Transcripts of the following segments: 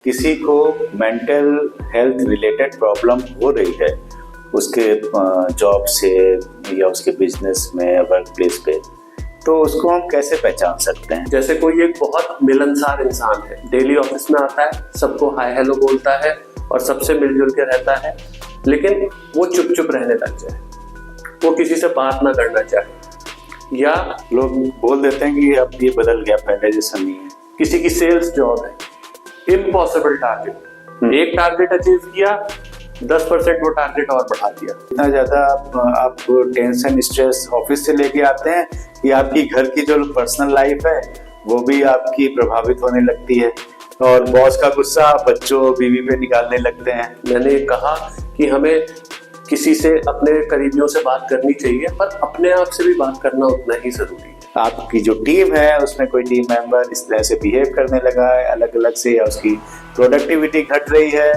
किसी को mental health related problem हो रही है उसके जॉब से या उसके बिजनेस में वर्क प्लेस पे, तो उसको हम कैसे पहचान सकते हैं? जैसे कोई एक बहुत मिलनसार इंसान है, डेली ऑफिस में आता है, सबको हाय हेलो बोलता है और सबसे मिलजुल के रहता है, लेकिन वो चुप चुप रहने लग जाए, वो किसी से बात ना करना चाहे, या लोग बोल देते हैं कि अब ये बदल गया, पहले जैसा नहीं है। किसी की सेल्स जॉब है, इम्पॉसिबल टारगेट, एक टारगेट अचीव किया, 10% वो टारगेट और बढ़ा दिया। इतना ज्यादा आप टेंशन स्ट्रेस ऑफिस से लेके आते हैं कि आपकी घर की जो पर्सनल लाइफ है वो भी आपकी प्रभावित होने लगती है, और बॉस का गुस्सा बच्चों बीवी पे निकालने लगते हैं। मैंने कहा कि हमें किसी से, अपने करीबियों से बात करनी चाहिए, पर अपने आप से भी बात करना उतना ही जरूरी है। आपकी जो टीम है उसमें कोई टीम मेंबर इस तरह से बिहेव करने लगा है अलग अलग से, या उसकी प्रोडक्टिविटी घट रही है,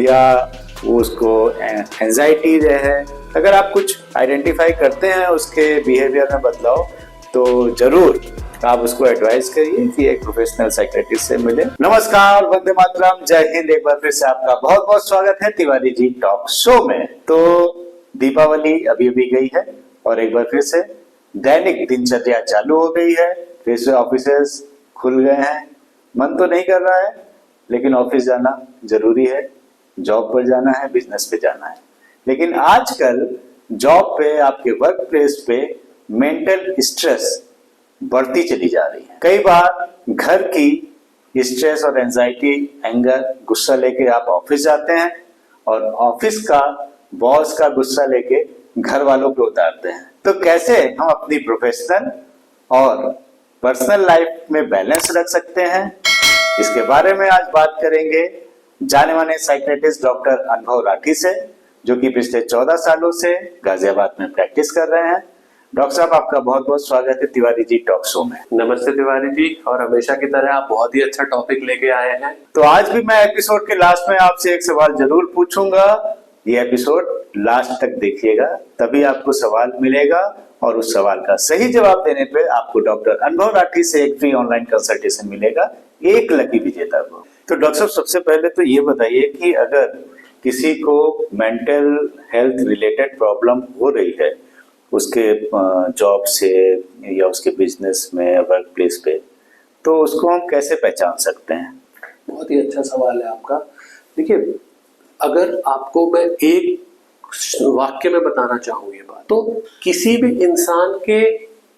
या उसको एंजाइटी है, अगर आप कुछ आइडेंटिफाई करते हैं उसके बिहेवियर में बदलाव, तो जरूर आप उसको एडवाइस करिए कि एक प्रोफेशनल साइकियाट्रिस्ट से मिले। नमस्कार, वंदे मातरम, जय हिंद। एक बार फिर से आपका बहुत बहुत स्वागत है तिवारी जी टॉक शो में। तो दीपावली अभी अभी गई है और एक बार फिर से दैनिक दिनचर्या चालू हो गई है, फिर से ऑफिसेस खुल गए हैं। मन तो नहीं कर रहा है, लेकिन ऑफिस जाना जरूरी है, जॉब पर जाना है, बिजनेस पे जाना है। लेकिन आजकल जॉब पे, आपके वर्क प्लेस पे मेंटल स्ट्रेस बढ़ती चली जा रही है। कई बार घर की स्ट्रेस और एंजाइटी, एंगर, गुस्सा लेके आप ऑफिस जाते हैं, और ऑफिस का बॉस का गुस्सा लेके घर वालों पे उतारते हैं। तो कैसे हम अपनी प्रोफेशनल और पर्सनल लाइफ में बैलेंस रख सकते हैं, इसके बारे में आज बात करेंगे जाने माने साइकियाट्रिस्ट डॉक्टर अनुभव राठी से, जो कि पिछले 14 सालों से गाजियाबाद में प्रैक्टिस कर रहे हैं। डॉक्टर साहब, आपका बहुत बहुत स्वागत है तिवारी जी टॉक शो में। नमस्ते तिवारी जी, और हमेशा की तरह आप बहुत ही अच्छा टॉपिक लेके आए हैं। तो आज भी मैं एपिसोड के लास्ट में आपसे एक सवाल जरूर पूछूंगा। ये एपिसोड लास्ट तक देखिएगा, तभी आपको सवाल मिलेगा, और उस सवाल का सही जवाब देने पे आपको डॉक्टर अनुभव राठी से एक फ्री ऑनलाइन कंसल्टेशन मिलेगा, एक लकी विजेता को। तो डॉक्टर साहब, सबसे पहले तो ये बताइए कि अगर किसी को मेंटल हेल्थ रिलेटेड प्रॉब्लम हो रही है उसके जॉब से या उसके बिजनेस में, वर्क प्लेस पे, तो उसको हम कैसे पहचान सकते हैं? बहुत ही अच्छा सवाल है आपका। देखिए, अगर आपको मैं एक वाक्य में बताना चाहूँ ये बात, तो किसी भी इंसान के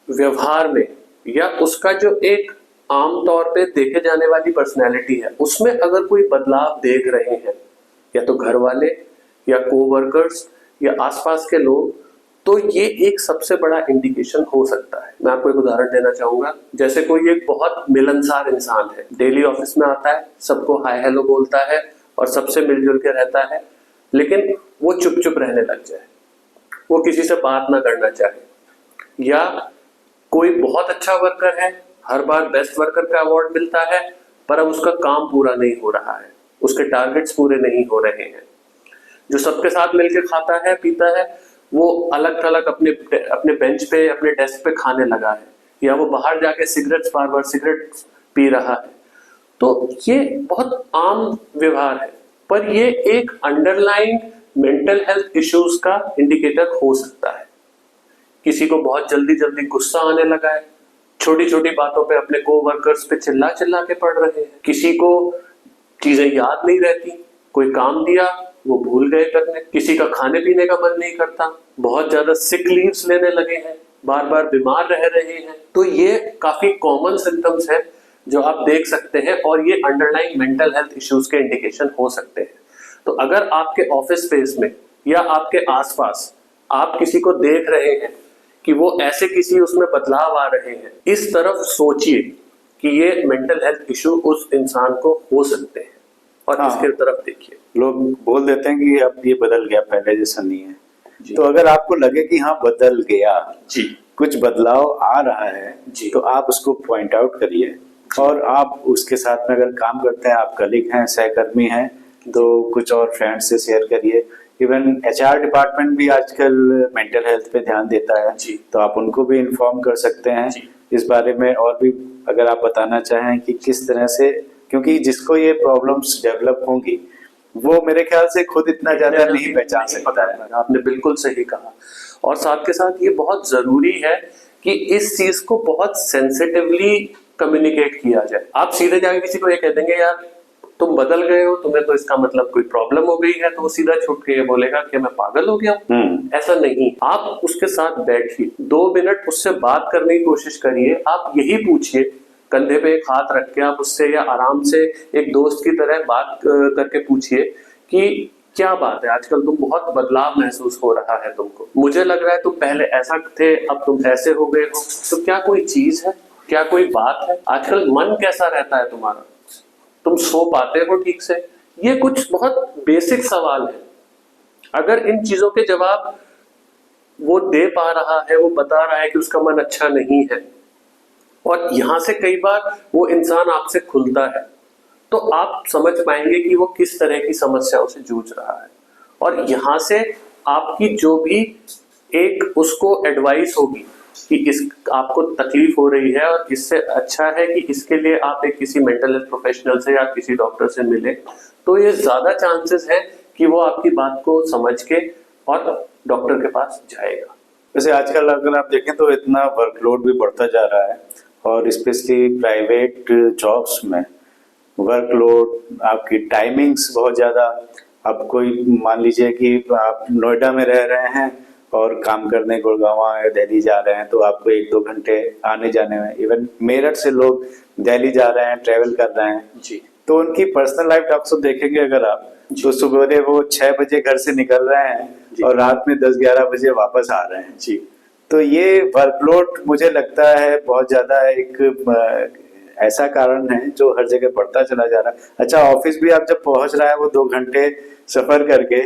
व्यवहार में, या उसका जो एक आम तौर पे देखे जाने वाली पर्सनैलिटी है, उसमें अगर कोई बदलाव देख रहे हैं, या तो घर वाले, या कोवर्कर्स, या आसपास के लोग, तो ये एक सबसे बड़ा इंडिकेशन हो सकता है। मैं आपको एक उदाहरण देना चाहूंगा। जैसे कोई एक बहुत मिलनसार इंसान है, डेली ऑफिस में आता है, सबको हाय हेलो बोलता है और सबसे मिलजुल के रहता है, लेकिन वो चुप चुप रहने लग जाए, वो किसी से बात ना करना चाहे, या कोई बहुत अच्छा वर्कर है, हर बार बेस्ट वर्कर का अवार्ड मिलता है, पर अब उसका काम पूरा नहीं हो रहा है, उसके टारगेट्स पूरे नहीं हो रहे हैं। जो सबके साथ मिलकर खाता है, पीता है, वो अलग थलग अपने बेंच पे, अपने डेस्क पे खाने लगा है, या वो बाहर जाके बार बार सिगरेट पी रहा है। तो ये बहुत आम व्यवहार है, पर ये एक अंडरलाइंग मेंटल हेल्थ इश्यूज का इंडिकेटर हो सकता है। किसी को बहुत जल्दी जल्दी गुस्सा आने लगा है, छोटी छोटी बातों पे अपने कोवर्कर्स पे चिल्ला चिल्ला के पड़ रहे हैं। किसी को चीजें याद नहीं रहती, कोई काम दिया वो भूल गए करने। किसी का खाने पीने का मन नहीं करता, बहुत ज्यादा सिक लीव्स लेने लगे हैं, बार बार बीमार रह रहे हैं। तो ये काफी कॉमन सिम्टम्स हैं जो आप देख सकते हैं, और ये अंडरलाइंग मेंटल हेल्थ इश्यूज के इंडिकेशन हो सकते हैं। तो अगर आपके ऑफिस स्पेस में या आपके आसपास आप किसी को देख रहे हैं कि वो ऐसे किसी उसमें बदलाव आ रहे हैं, इस तरफ सोचिए कि ये मेंटल हेल्थ इश्यू उस इंसान को हो सकते हैं, और इसके तरफ देखिए। लोग बोल देते हैं कि अब ये बदल गया, पहले जैसा नहीं है। तो अगर आपको लगे कि हाँ बदल गया जी, कुछ बदलाव आ रहा है जी, तो आप उसको पॉइंट आउट करिए, और आप उसके साथ में अगर काम करते हैं, आप कलीग हैं, सहकर्मी हैं, तो कुछ और फ्रेंड्स से शेयर करिए। इवन एचआर डिपार्टमेंट भी आजकल मेंटल हेल्थ पे ध्यान देता है जी, तो आप उनको भी इन्फॉर्म कर सकते हैं इस बारे में। और भी अगर आप बताना चाहें कि किस तरह से क्योंकि जिसको ये प्रॉब्लम्स डेवलप होंगी वो मेरे ख्याल से खुद इतना ज्यादा नहीं पहचान सकता है। आपने बिल्कुल सही कहा। और साथ के साथ ये बहुत जरूरी है कि इस चीज को बहुत सेंसिटिवली कम्युनिकेट किया जाए। आप सीधे जाके किसी को ये कह देंगे यार तुम बदल गए हो, तुम्हें तो इसका मतलब कोई प्रॉब्लम हो गई है, तो वो सीधा छुट के ये बोलेगा कि मैं पागल हो गया हूँ। ऐसा नहीं, आप उसके साथ बैठिए, 2 मिनट उससे बात करने की कोशिश करिए। आप यही पूछिए, कंधे पे एक हाथ रख के आप उससे या आराम से एक दोस्त की तरह बात करके पूछिए कि क्या बात है, आजकल तुम बहुत बदलाव महसूस हो रहा है तुमको, मुझे लग रहा है तुम पहले ऐसा थे अब तुम ऐसे हो गए हो, तो क्या कोई चीज है, क्या कोई बात है, आजकल मन कैसा रहता है तुम्हारा, तुम सो पाते हो ठीक से? ये कुछ बहुत बेसिक सवाल है। अगर इन चीजों के जवाब वो दे पा रहा है, वो बता रहा है कि उसका मन अच्छा नहीं है, और यहां से कई बार वो इंसान आपसे खुलता है, तो आप समझ पाएंगे कि वो किस तरह की समस्याओं से जूझ रहा है। और यहां से आपकी जो भी एक उसको एडवाइस होगी कि इस आपको तकलीफ हो रही है और इससे अच्छा है कि इसके लिए आप एक किसी मेंटल हेल्थ प्रोफेशनल से या किसी डॉक्टर से मिले, तो ये ज्यादा चांसेस है कि वो आपकी बात को समझ के और डॉक्टर के पास जाएगा। वैसे आजकल अगर आप देखें तो इतना वर्कलोड भी बढ़ता जा रहा है, और स्पेशली प्राइवेट जॉब्स में वर्कलोड, आपकी टाइमिंग्स बहुत ज़्यादा। अब कोई मान लीजिए कि आप नोएडा में रह रहे हैं और काम करने गुड़गांव या दिल्ली जा रहे हैं, तो आपको 1-2 घंटे आने जाने में, इवन मेरठ से लोग दिल्ली जा रहे हैं, ट्रेवल कर रहे हैं जी, तो उनकी पर्सनल लाइफ आप सब देखेंगे अगर आप, तो सुबह वो 6 बजे घर से निकल रहे हैं और रात में 10-11 बजे वापस आ रहे हैं जी। तो ये वर्कलोड मुझे लगता है बहुत ज्यादा एक ऐसा कारण है जो हर जगह बढ़ता चला जा रहा है। अच्छा, ऑफिस भी आप जब पहुंच रहा है वो 2 घंटे सफर करके,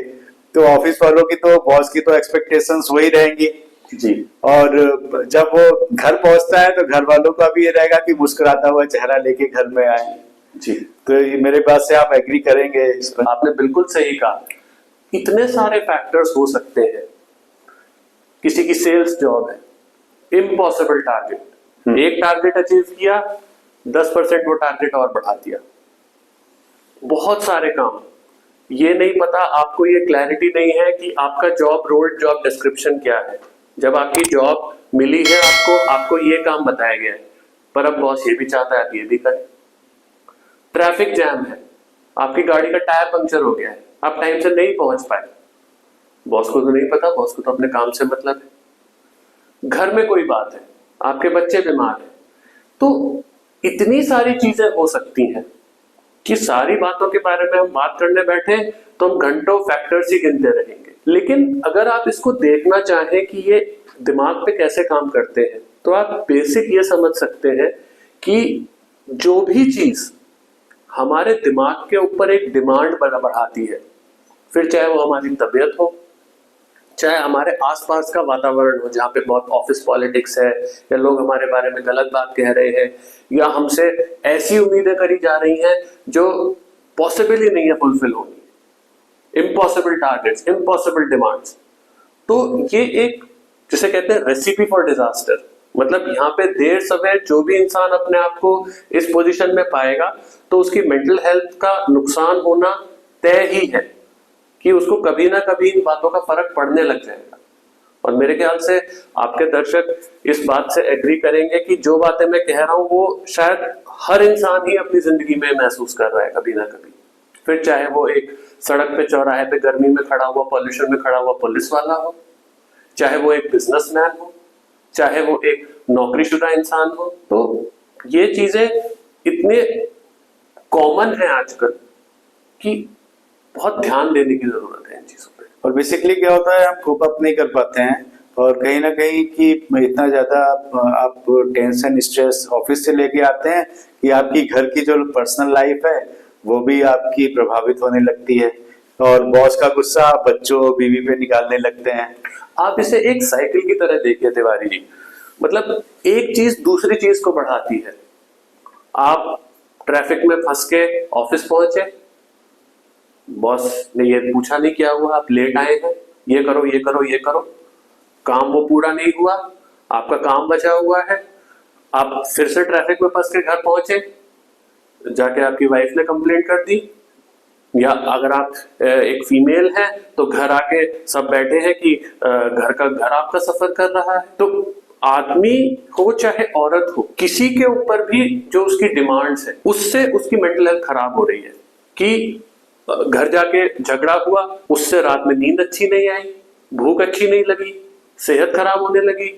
तो ऑफिस वालों की तो बॉस की तो एक्सपेक्टेशंस वही रहेंगी जी, और जब वो घर पहुंचता है तो घर वालों का भी ये रहेगा कि मुस्कुराता हुआ चेहरा लेके घर में आए जी। तो ये मेरे बात से आप एग्री करेंगे इस पर? आपने बिल्कुल सही कहा। इतने सारे फैक्टर्स हो सकते हैं। किसी की सेल्स जॉब है, इम्पॉसिबल टारगेट, एक टारगेट अचीव किया, 10% वो टारगेट और बढ़ा दिया। बहुत सारे काम, ये नहीं पता आपको, ये क्लैरिटी नहीं है कि आपका जॉब रोल, जॉब डिस्क्रिप्शन क्या है। जब आपकी जॉब मिली है आपको ये काम बताया गया है, पर अब बॉस ये भी चाहता है आप ये भी करें। ट्रैफिक जैम है, आपकी गाड़ी का टायर पंक्चर हो गया है, आप टाइम से नहीं पहुंच पाए, बॉस को तो नहीं पता, बॉस को तो अपने काम से मतलब है। घर में कोई बात है, आपके बच्चे बीमार हैं, तो इतनी सारी चीजें हो सकती हैं कि सारी बातों के बारे में हम बात करने बैठे तो हम घंटों फैक्टर्स ही गिनते रहेंगे। लेकिन अगर आप इसको देखना चाहें कि ये दिमाग पे कैसे काम करते हैं, तो आप बेसिक ये समझ सकते हैं कि जो भी चीज हमारे दिमाग के ऊपर एक डिमांड बढ़ाती है, फिर चाहे वो हमारी तबीयत हो, चाहे हमारे आसपास का वातावरण हो जहाँ पे बहुत ऑफिस पॉलिटिक्स है, या लोग हमारे बारे में गलत बात कह रहे हैं, या हमसे ऐसी उम्मीदें करी जा रही हैं जो पॉसिबल ही नहीं है फुलफिल होनी, इम्पॉसिबल टारगेट्स, इम्पॉसिबल डिमांड्स, तो ये एक जिसे कहते हैं रेसिपी फॉर डिजास्टर। मतलब यहाँ पे देर समय जो भी इंसान अपने आप को इस पोजीशन में पाएगा, तो उसकी मेंटल हेल्थ का नुकसान होना तय ही है कि उसको कभी ना कभी इन बातों का फर्क पड़ने लग जाएगा। और मेरे ख्याल से आपके दर्शक इस बात से एग्री करेंगे कि जो बातें मैं कह रहा हूं वो शायद हर इंसान ही अपनी जिंदगी में महसूस कर रहा है कभी ना कभी। फिर चाहे वो एक सड़क पे चौराहे पे गर्मी में खड़ा हुआ, पॉल्यूशन में खड़ा हुआ पुलिस वाला हो, चाहे वो एक बिजनेसमैन हो, चाहे वो एक नौकरीशुदा इंसान हो, तो ये चीजें इतने कॉमन है आजकल कि बहुत ध्यान देने की जरूरत है इन चीजों पे। और बेसिकली क्या होता है, हम कोप अप नहीं कर पाते हैं, और कहीं ना कहीं कि इतना ज्यादा आप टेंशन स्ट्रेस ऑफिस से लेके आते हैं कि आपकी घर की जो पर्सनल लाइफ है वो भी आपकी प्रभावित होने लगती है, और बॉस का गुस्सा बच्चों बीवी पे निकालने लगते हैं। आप इसे एक साइकिल की तरह देखिए तिवारी जी, मतलब एक चीज दूसरी चीज को बढ़ाती है। आप ट्रैफिक में फंस के ऑफिस पहुंचे, बॉस ने ये पूछा नहीं क्या हुआ, आप लेट आए हैं, ये करो ये करो ये करो, काम वो पूरा नहीं हुआ, आपका काम बचा हुआ है, आप फिर से ट्रैफिक में फंस के घर पहुंचे, जाके आपकी वाइफ ने कंप्लेंट कर दी, या अगर आप एक फीमेल हैं तो घर आके सब बैठे हैं कि घर आपका सफर कर रहा है। तो आदमी हो चाहे औरत हो, किसी के ऊपर भी जो उसकी डिमांड्स है उससे उसकी मेंटल हेल्थ खराब हो रही है कि घर जाके झगड़ा हुआ, उससे रात में नींद अच्छी नहीं आई, भूख अच्छी नहीं लगी, सेहत खराब होने लगी,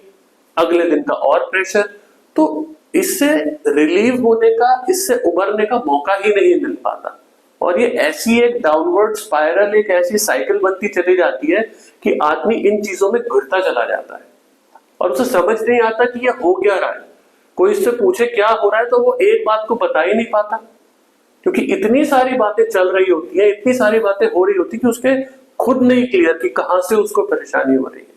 अगले दिन का और प्रेशर। तो इससे रिलीव होने का, इससे उबरने का मौका ही नहीं मिल पाता। और ये ऐसी एक डाउनवर्ड स्पाइरल, एक ऐसी साइकिल बनती चली जाती है कि आदमी इन चीजों में घुटता चला जाता है और उसे समझ नहीं आता कि ये हो क्या रहा है। कोई इससे पूछे क्या हो रहा है तो वो एक बात को बता ही नहीं पाता, क्योंकि इतनी सारी बातें चल रही होती है, इतनी सारी बातें हो रही होती है कि उसके खुद नहीं क्लियर कि कहां से उसको परेशानी हो रही है।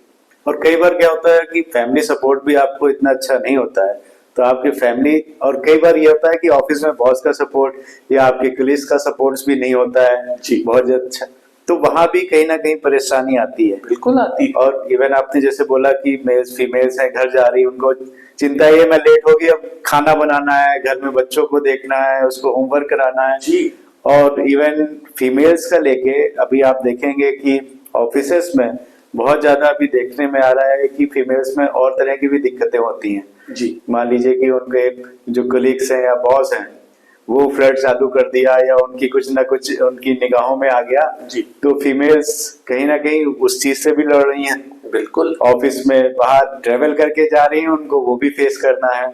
और कई बार क्या होता है कि फैमिली सपोर्ट भी आपको इतना अच्छा नहीं होता है, तो आपकी फैमिली, और कई बार ये होता है कि ऑफिस में बॉस का सपोर्ट या आपके कलीग्स का सपोर्ट भी नहीं होता है जी बहुत अच्छा, तो वहां भी कहीं ना कहीं परेशानी आती है। बिल्कुल आती है। और इवन आपने जैसे बोला कि मेल्स फीमेल्स हैं, घर जा रही, उनको चिंता ये मैं लेट होगी, अब खाना बनाना है, घर में बच्चों को देखना है, उसको होमवर्क कराना है जी। और इवन फीमेल्स का लेके अभी आप देखेंगे कि ऑफिसेस में बहुत ज्यादा अभी देखने में आ रहा है कि फीमेल्स में और तरह की भी दिक्कतें होती हैं जी। मान लीजिए कि उनके जो कलीग्स हैं या बॉस हैं वो फ्लर्ट चालू कर दिया या उनकी कुछ ना कुछ उनकी निगाहों में आ गया जी। तो फीमेल्स कहीं ना कहीं उस चीज से भी लड़ रही हैं। बिल्कुल। ऑफिस में बाहर ट्रेवल करके जा रही हैं, उनको वो भी फेस करना है।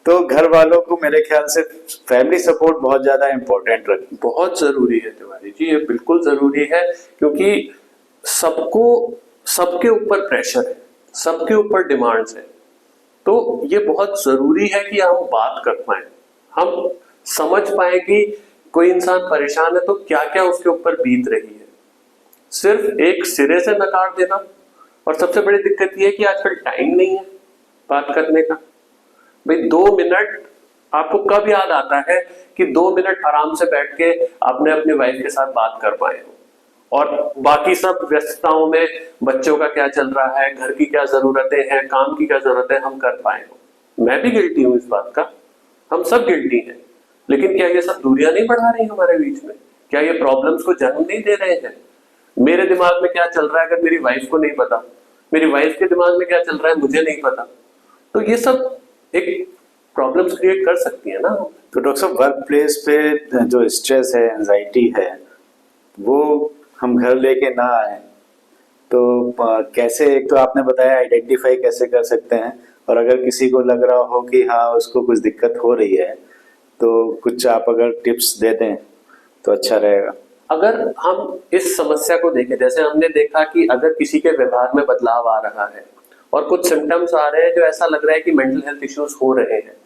तो घर वालों को मेरे ख्याल से फैमिली सपोर्ट बहुत ज्यादा इम्पोर्टेंट रखती, बहुत जरूरी है तिवारी जी, ये बिल्कुल जरूरी है, क्योंकि सबको, सबके ऊपर प्रेशर है, सबके ऊपर डिमांड्स है। तो ये बहुत जरूरी है कि हम बात कर पाए, हम समझ पाए कि कोई इंसान परेशान है तो क्या क्या उसके ऊपर बीत रही है। सिर्फ एक सिरे से नकार देना, और सबसे बड़ी दिक्कत ये है कि आजकल टाइम नहीं है बात करने का। भाई 2 मिनट आपको कब याद आता है कि 2 मिनट आराम से बैठ के आपने अपनी वाइफ के साथ बात कर पाए हो, और बाकी सब व्यस्तताओं में बच्चों का क्या चल रहा है, घर की क्या जरूरतें हैं, काम की क्या जरूरत है, हम कर पाए हो। मैं भी गिल्टी हूं इस बात का, हम सब गिल्टी हैं। लेकिन क्या ये सब दूरियां नहीं बढ़ा रही हमारे बीच में? क्या ये प्रॉब्लम्स को जन्म नहीं दे रहे हैं? मेरे दिमाग में क्या चल रहा है अगर मेरी वाइफ को नहीं पता, मेरी वाइफ के दिमाग में क्या चल रहा है मुझे नहीं पता, तो ये सब एक प्रॉब्लम्स क्रिएट कर सकती है ना। तो डॉक्टर साहब वर्क प्लेस पे जो स्ट्रेस है, एंजाइटी है, वो हम घर लेके ना आए तो कैसे, एक तो आपने बताया आइडेंटिफाई कैसे कर सकते हैं, और अगर किसी को लग रहा हो कि हाँ उसको कुछ दिक्कत हो रही है तो कुछ आप अगर टिप्स दे दें तो अच्छा रहेगा। अगर हम इस समस्या को देखें, जैसे हमने देखा कि अगर किसी के व्यवहार में बदलाव आ रहा है और कुछ सिम्टम्स आ रहे हैं जो ऐसा लग रहा है कि मेंटल हेल्थ इश्यूज हो रहे हैं,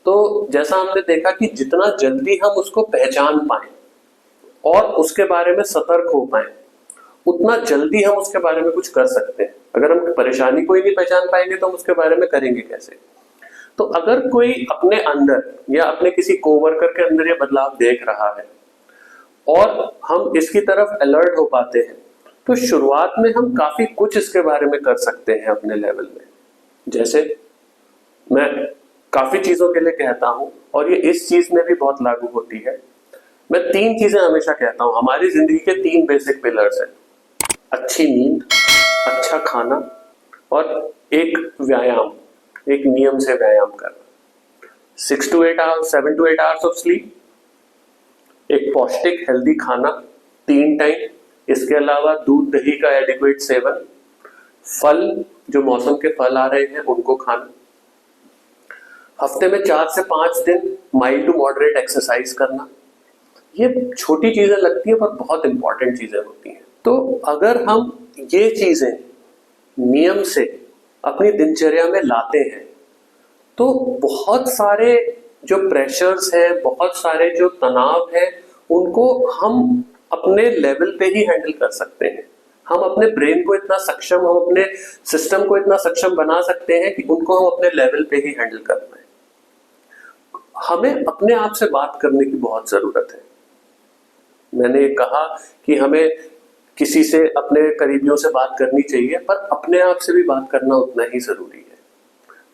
तो जैसा हमने देखा कि जितना जल्दी हम उसको पहचान पाए और उसके बारे में सतर्क हो पाए, उतना जल्दी हम उसके बारे में कुछ कर सकते हैं। अगर हम परेशानी को ही नहीं पहचान पाएंगे तो हम उसके बारे में करेंगे कैसे? तो अगर कोई अपने अंदर या अपने किसी कोवर्कर के अंदर ये बदलाव देख रहा है और हम इसकी तरफ अलर्ट हो पाते हैं, तो शुरुआत में हम काफी कुछ इसके बारे में कर सकते हैं अपने लेवल में। जैसे मैं काफी चीजों के लिए कहता हूं और ये इस चीज में भी बहुत लागू होती है। मैं 3 चीजें हमेशा कहता हूं, हमारी जिंदगी के 3 बेसिक पिलर्स हैं: अच्छी नींद, अच्छा खाना और एक व्यायाम, एक नियम से व्यायाम करना। 6 to 8 hours, 7 to 8 hours of sleep, एक पौष्टिक हेल्दी खाना 3 टाइम, इसके अलावा दूध दही का एडिक्वेट सेवन, फल, जो मौसम के फल आ रहे हैं उनको खाना, हफ्ते में 4 से 5 दिन माइल्ड टू मॉडरेट एक्सरसाइज करना। ये छोटी चीजें लगती है पर बहुत इंपॉर्टेंट चीजें होती हैं। तो अगर हम ये चीजें नियम से अपनी दिनचर्या में लाते हैं तो बहुत सारे जो प्रेशर्स हैं, बहुत सारे जो तनाव है, उनको हम अपने लेवल पे ही हैंडल कर सकते हैं। हम अपने ब्रेन को इतना सक्षम, हम अपने सिस्टम को इतना सक्षम बना सकते हैं कि उनको हम अपने लेवल पे ही हैंडल कर पाए। हमें अपने आप से बात करने की बहुत जरूरत है। मैंने कहा कि हमें किसी से, अपने करीबियों से बात करनी चाहिए, पर अपने आप से भी बात करना उतना ही जरूरी है।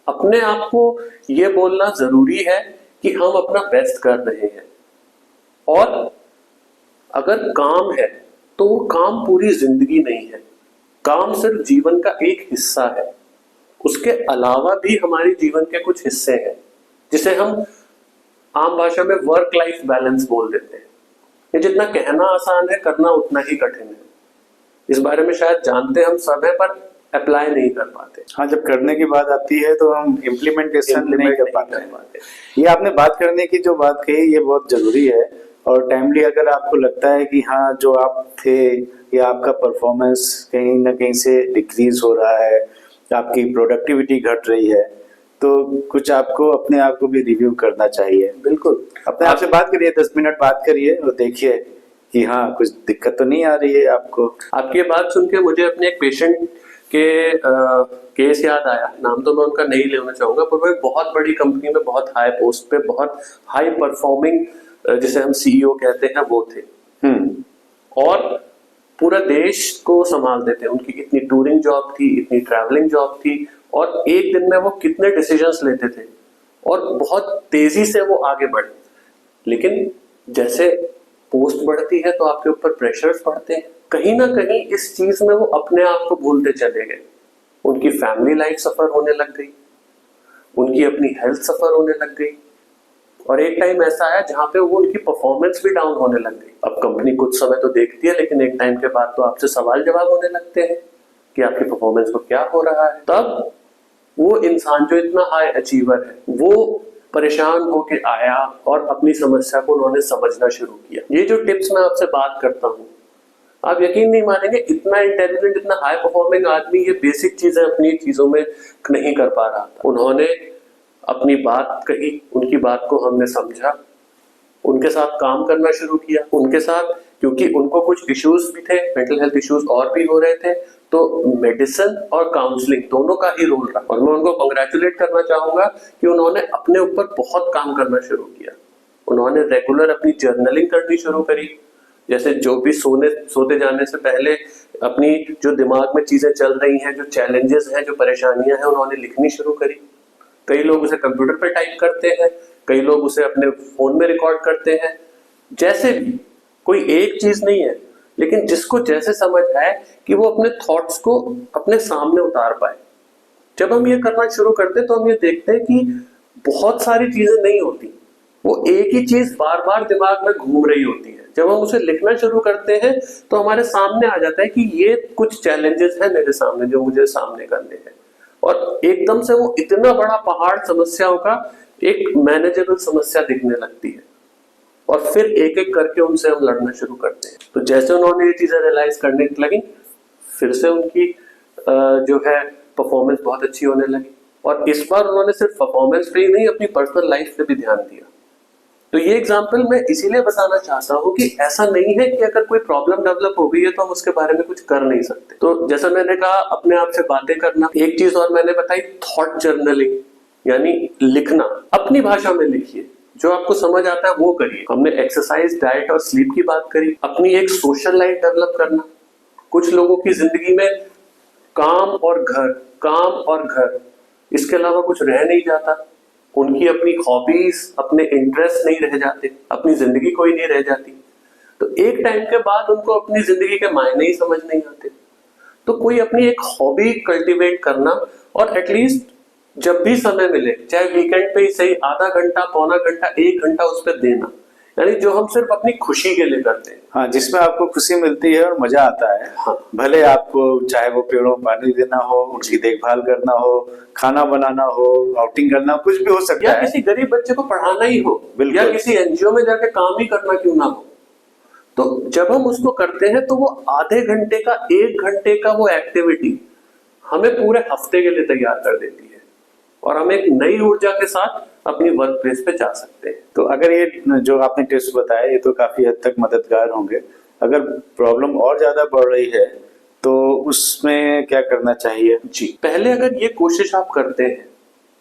अपने आप को ये बोलना जरूरी है कि हम अपना बेस्ट कर रहे हैं, और अगर काम है तो वो काम पूरी जिंदगी नहीं है, काम सिर्फ जीवन का एक हिस्सा है। उसके अलावा भी हमारे जीवन के कुछ हिस्से हैं जिसे हम आम भाषा में वर्क लाइफ बैलेंस बोल देते हैं। ये जितना कहना आसान है, करना उतना ही कठिन है। इस बारे में शायद जानते हम सब है, पर अप्लाई नहीं कर पाते। हाँ, जब करने की बात आती है तो हम इम्प्लीमेंटेशन नहीं कर पाते। ये आपने बात करने की जो बात कही, ये बहुत जरूरी है। और टाइमली अगर आपको लगता है कि हाँ, जो आप थे या आपका परफॉर्मेंस कहीं ना कहीं से डिक्रीज हो रहा है, आपकी प्रोडक्टिविटी घट रही है, तो कुछ आपको अपने आप को भी रिव्यू करना चाहिए। बिल्कुल, अपने आप से बात करिए, 10 मिनट बात करिए और देखिए कि हाँ, कुछ दिक्कत तो नहीं आ रही है आपको। आपकी बात सुन के मुझे अपने एक पेशेंट के केस याद आया। नाम तो मैं उनका नहीं लेना चाहूंगा, पर वो एक बहुत बड़ी कंपनी में बहुत हाई पोस्ट पे, बहुत हाई परफॉर्मिंग, जिसे हम सीईओ कहते हैं, वो थे। और पूरा देश को संभालते थे। उनकी इतनी टूरिंग जॉब थी, इतनी ट्रैवलिंग जॉब थी, और एक दिन में वो कितने डिसीजंस लेते थे और बहुत तेजी से वो आगे बढ़े। लेकिन जैसे पोस्ट बढ़ती है तो आपके ऊपर प्रेशर्स बढ़ते हैं। कहीं ना कहीं इस चीज में वो अपने आप को भूलते चले गए। उनकी फैमिली लाइफ सफर होने लग गई, उनकी अपनी हेल्थ सफर होने लग गई, और एक टाइम ऐसा आया जहां पे वो उनकी परफॉर्मेंस भी डाउन होने लग गई। अब कंपनी कुछ समय तो देखती है, लेकिन एक टाइम के बाद तो आपसे सवाल जवाब होने लगते हैं कि आपकी परफॉर्मेंस को क्या हो रहा है। तब वो इंसान जो इतना हाई अचीवर है, वो परेशान होके आया और अपनी समस्या को उन्होंने समझना शुरू किया। ये जो टिप्स मैं आपसे बात करता हूँ, आप यकीन नहीं मानेंगे, इतना इंटेलिजेंट, इतना हाई परफॉर्मिंग आदमी ये बेसिक चीजें अपनी चीजों में नहीं कर पा रहा था। उन्होंने अपनी बात कही, उनकी बात को हमने समझा, उनके साथ काम करना शुरू किया। उनके साथ, क्योंकि उनको कुछ इश्यूज भी थे, मेंटल हेल्थ इश्यूज और भी हो रहे थे, तो मेडिसिन और काउंसलिंग दोनों का ही रोल रहा। और मैं उनको कांग्रेचुलेट करना चाहूंगा कि उन्होंने अपने ऊपर बहुत काम करना शुरू किया। उन्होंने रेगुलर अपनी जर्नलिंग करनी शुरू करी। जैसे जो भी सोते जाने से पहले अपनी जो दिमाग में चीजें चल रही हैं, जो चैलेंजेस हैं, जो परेशानियां हैं, उन्होंने लिखनी शुरू करी। कई लोग उसे कंप्यूटर पे टाइप करते हैं, कई लोग उसे अपने फोन में रिकॉर्ड करते हैं। जैसे भी, कोई एक चीज नहीं है, लेकिन जिसको जैसे समझ आए कि वो अपने थॉट्स को अपने सामने उतार पाए। जब हम ये करना शुरू करते हैं तो हम ये देखते हैं कि बहुत सारी चीजें नहीं होती, वो एक ही चीज बार बार दिमाग में घूम रही होती है। जब हम उसे लिखना शुरू करते हैं तो हमारे सामने आ जाता है कि ये कुछ चैलेंजेस हैं मेरे सामने जो मुझे सामने करने हैं, और एकदम से वो इतना बड़ा पहाड़ समस्याओं का एक मैनेजेबल समस्या दिखने लगती है, और फिर एक एक करके उनसे हम लड़ना शुरू करते हैं। तो जैसे उन्होंने ये चीजें रियलाइज करने लगी, फिर से उनकी जो है परफॉर्मेंस बहुत अच्छी होने लगी। और इस बार उन्होंने सिर्फ परफॉर्मेंस पे ही नहीं, अपनी पर्सनल लाइफ पे भी ध्यान दिया। तो ये एग्जाम्पल मैं इसीलिए बताना चाहता हूँ कि ऐसा नहीं है कि अगर कोई प्रॉब्लम डेवलप हो गई है तो हम उसके बारे में कुछ कर नहीं सकते। तो जैसा मैंने कहा, अपने आप से बातें करना। एक चीज और मैंने बताई, थॉट जर्नलिंग, यानी लिखना। अपनी भाषा में लिखिए, जो आपको समझ आता है वो करिए। हमने एक्सरसाइज, डाइट और स्लीप की बात करी। अपनी एक सोशल लाइफ डेवलप करना। कुछ लोगों की जिंदगी में काम और घर, काम और घर, इसके अलावा कुछ रह नहीं जाता। उनकी अपनी हॉबीज, अपने इंटरेस्ट नहीं रह जाते, अपनी जिंदगी कोई नहीं रह जाती। तो एक टाइम के बाद उनको अपनी जिंदगी के मायने ही समझ नहीं आते। तो कोई अपनी एक हॉबी कल्टीवेट करना, और एटलीस्ट जब भी समय मिले, चाहे वीकेंड पे ही सही, आधा घंटा, पौना घंटा, 1 घंटा उस पर देना। यानी जो हम सिर्फ अपनी खुशी के लिए करते हैं। हाँ, जिसमें आपको खुशी मिलती है और मजा आता है। हाँ। भले आपको चाहे वो पेड़ों को पानी देना हो, उनकी देखभाल करना हो, खाना बनाना हो, आउटिंग करना हो, कुछ भी हो सकता या है। किसी गरीब बच्चे को पढ़ाना ही हो, या किसी एनजीओ में जाके काम ही करना क्यों ना हो। तो जब हम उसको करते हैं तो वो आधे घंटे का, 1 घंटे का वो एक्टिविटी हमें पूरे हफ्ते के लिए तैयार कर देती है, और हम एक नई ऊर्जा के साथ अपनी वर्क प्लेस पे जा सकते हैं। तो अगर ये जो आपने टिप्स बताए, ये तो काफी हद तक मददगार होंगे। अगर प्रॉब्लम और ज्यादा बढ़ रही है तो उसमें क्या करना चाहिए? जी, पहले अगर ये कोशिश आप करते हैं,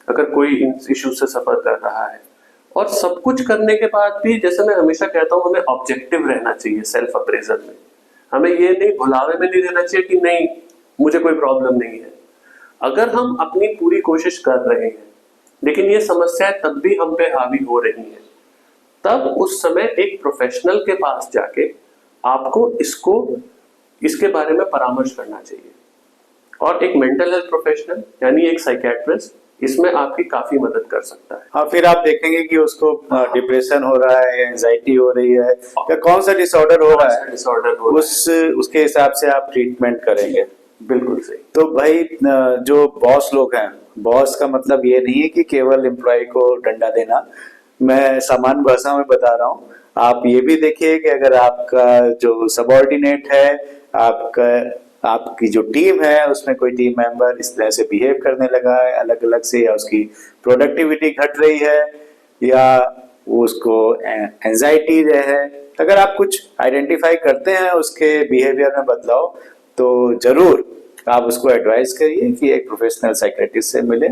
अगर कोई इन इश्यू से सफर कर रहा है, और सब कुछ करने के बाद भी, जैसे मैं हमेशा कहता हूँ, हमें ऑब्जेक्टिव रहना चाहिए सेल्फ अप्रेजल में। हमें ये नहीं, भुलावे में नहीं रहना चाहिए कि नहीं मुझे कोई प्रॉब्लम नहीं है। अगर हम अपनी पूरी कोशिश कर रहे हैं, लेकिन ये समस्याएं तब भी हम पे हावी हो रही हैं, तब उस समय एक प्रोफेशनल के पास जाके आपको इसके बारे में परामर्श करना चाहिए। और एक मेंटल हेल्थ प्रोफेशनल यानी एक साइकेट्रिस्ट इसमें आपकी काफी मदद कर सकता है। हाँ, फिर आप देखेंगे कि उसको डिप्रेशन हो रहा है, एंजाइटी हो रही है, या कौन सा डिसऑर्डर हो रहा है, उसके हिसाब से आप ट्रीटमेंट करेंगे। बिल्कुल सही। तो भाई जो बॉस लोग हैं, बॉस का मतलब ये नहीं है कि केवल एम्प्लॉय को डंडा देना। मैं सामान्य भाषा में बता रहा हूँ। आप ये भी देखिए कि अगर आपका जो सबऑर्डिनेट है, आपकी जो टीम है, उसमें कोई टीम मेंबर इस तरह से बिहेव करने लगा है अलग अलग से, या उसकी प्रोडक्टिविटी घट रही है, या उसको एंजाइटी है, अगर आप कुछ आइडेंटिफाई करते हैं उसके बिहेवियर में बदलाव, तो जरूर आप उसको एडवाइस करिए कि एक प्रोफेशनल साइकियाट्रिस्ट से मिले,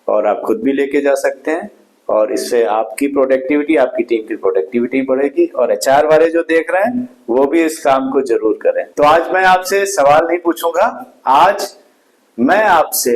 और आप खुद भी लेके जा सकते हैं, और इससे आपकी प्रोडक्टिविटी, आपकी टीम की प्रोडक्टिविटी बढ़ेगी, और एचआर वाले जो देख रहे हैं वो भी इस काम को जरूर करें। तो आज मैं आपसे सवाल नहीं पूछूंगा, आज मैं आपसे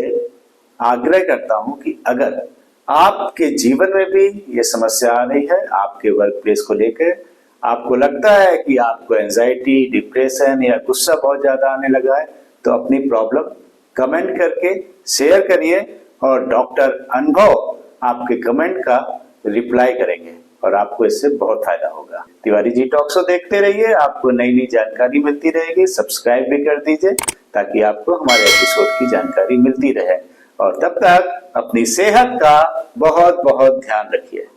आग्रह करता हूं कि अगर आपके जीवन में भी ये समस्या आ रही है, आपके वर्क प्लेस को लेकर आपको लगता है कि आपको एंजाइटी, डिप्रेशन या गुस्सा बहुत ज्यादा आने लगा है, तो अपनी प्रॉब्लम कमेंट करके शेयर करिए, और डॉक्टर अनुभव आपके कमेंट का रिप्लाई करेंगे, और आपको इससे बहुत फायदा होगा। तिवारी जी टॉक शो देखते रहिए, आपको नई नई जानकारी मिलती रहेगी। सब्सक्राइब भी कर दीजिए ताकि आपको हमारे एपिसोड की जानकारी मिलती रहे, और तब तक अपनी सेहत का बहुत बहुत ध्यान रखिए।